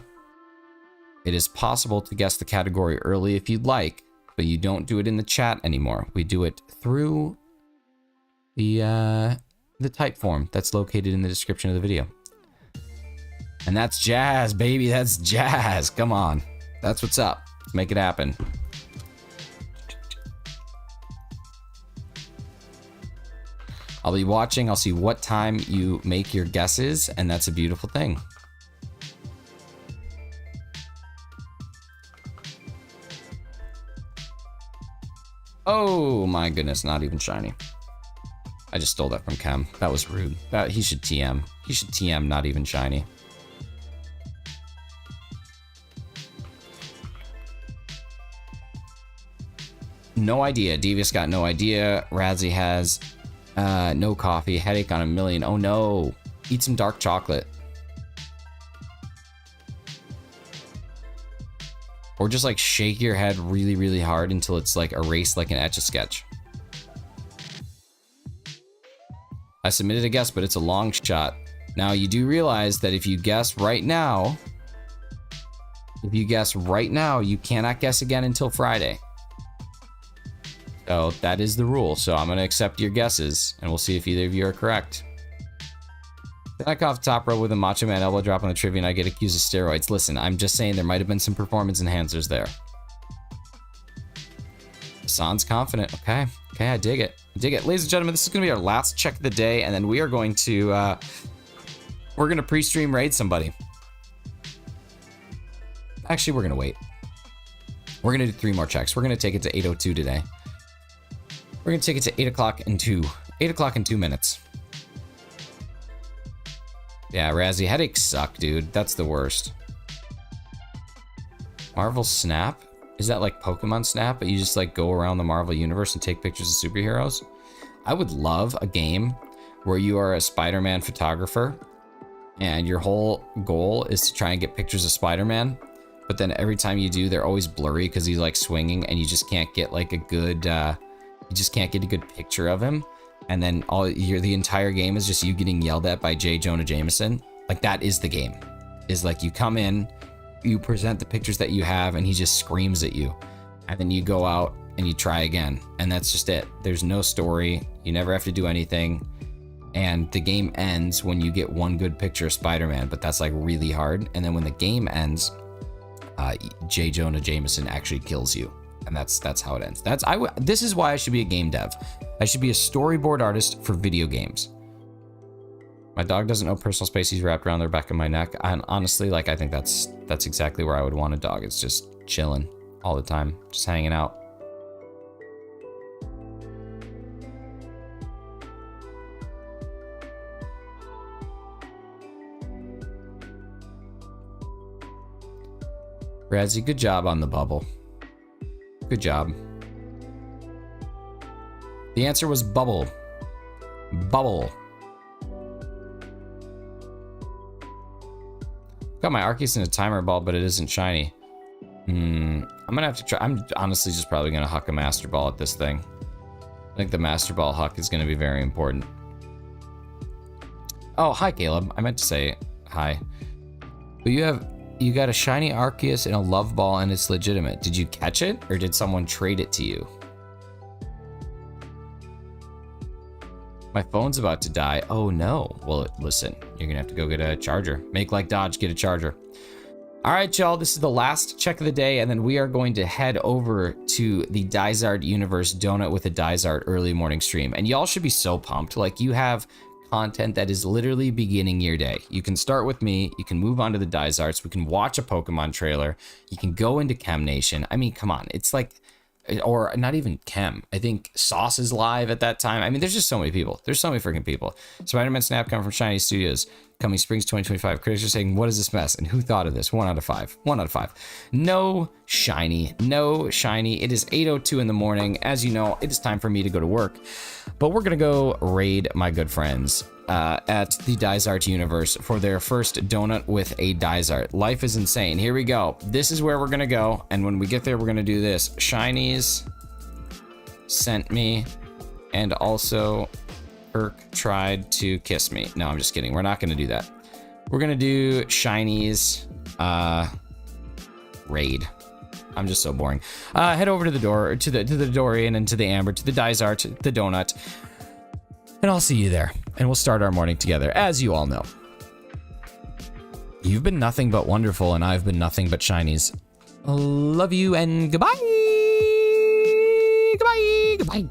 it is possible to guess the category early if you'd like, but you don't do it in the chat anymore. We do it through the type form that's located in the description of the video. And that's jazz, baby. That's jazz. Come on. That's what's up. Let's make it happen. I'll be watching. I'll see what time you make your guesses, and that's a beautiful thing. Oh my goodness, not even shiny. I just stole that from Chem. That was rude. He should TM. He should TM, not even shiny. No idea. Devious got no idea. Razzie has no coffee. Headache on a million. Oh no. Eat some dark chocolate. Or just like shake your head really, really hard until it's like erased like an Etch-a-Sketch. I submitted a guess, but it's a long shot. Now you do realize that if you guess right now, you cannot guess again until Friday. So that is the rule. So I'm going to accept your guesses and we'll see if either of you are correct. Back off top row with a Macho Man elbow drop on a trivia and I get accused of steroids. Listen, I'm just saying there might have been some performance enhancers there. San's confident. Okay, I dig it. Ladies and gentlemen, this is going to be our last check of the day, and then we are going to pre-stream raid somebody. Actually, we're going to wait. We're going to do 3 more checks. We're going to take it to 8:02 today. We're going to take it to 8 o'clock and 2. 8 o'clock and 2 minutes. Yeah, Razzie, headaches suck, dude. That's the worst. Marvel Snap? Is that like Pokemon Snap, but you just like go around the Marvel universe and take pictures of superheroes? I would love a game where you are a Spider-Man photographer and your whole goal is to try and get pictures of Spider-Man. But then every time you do, they're always blurry because he's like swinging, and you just can't get like a good, picture of him. And then the entire game is just you getting yelled at by J. Jonah Jameson. Like, that is the game. Is like you come in, you present the pictures that you have, and he just screams at you. And then you go out and you try again. And that's just it. There's no story. You never have to do anything. And the game ends when you get one good picture of Spider-Man, but that's like really hard. And then when the game ends, J. Jonah Jameson actually kills you, and that's how it ends. This is why I should be a game dev. I should be a storyboard artist for video games. My dog doesn't know personal space. He's wrapped around the back of my neck. And honestly, like, I think that's exactly where I would want a dog. It's just chilling all the time, just hanging out. Razzie, good job on the bubble. Good job. The answer was bubble. Bubble. Got my Arceus in a timer ball, but it isn't shiny. I'm gonna have to try. I'm honestly just probably gonna huck a Master Ball at this thing. I think the Master Ball huck is gonna be very important. Oh, hi, Caleb. I meant to say hi. But you got a shiny Arceus and a Love Ball, and it's legitimate. Did you catch it, or did someone trade it to you? My phone's about to die. Oh no. Well, listen, you're gonna have to go get a charger. Make like Dodge, get a charger. All right, y'all, this is the last check of the day, and then we are going to head over to the Dysart Universe Donut with a Dysart early morning stream. And y'all should be so pumped. Like, you have content that is literally beginning your day. You can start with me, you can move on to the Dysarts, we can watch a Pokemon trailer, you can go into Chem Nation. I mean, come on, it's like, or not even Chem. I think Sauce is live at that time. I mean, there's just so many people. There's so many freaking people. Spider-Man Snap coming from Shiny Studios. Coming Springs 2025. Critics are saying, what is this mess? And who thought of this? 1 out of 5. 1 out of 5. No shiny. No shiny. It is 8:02 in the morning. As you know, it is time for me to go to work. But we're going to go raid my good friends at the Dysart Universe for their first donut with a Dysart. Life is insane. Here we go. This is where we're going to go. And when we get there, we're going to do this. Shinies sent me, and also Kirk tried to kiss me. No, I'm just kidding. We're not going to do that. We're going to do Shinies raid. I'm just so boring. Head over to the door, to the Dorian, and to the Amber, to the Dysart, the donut, and I'll see you there. And we'll start our morning together, as you all know. You've been nothing but wonderful, and I've been nothing but Shinies. Love you, and goodbye. Goodbye. Goodbye.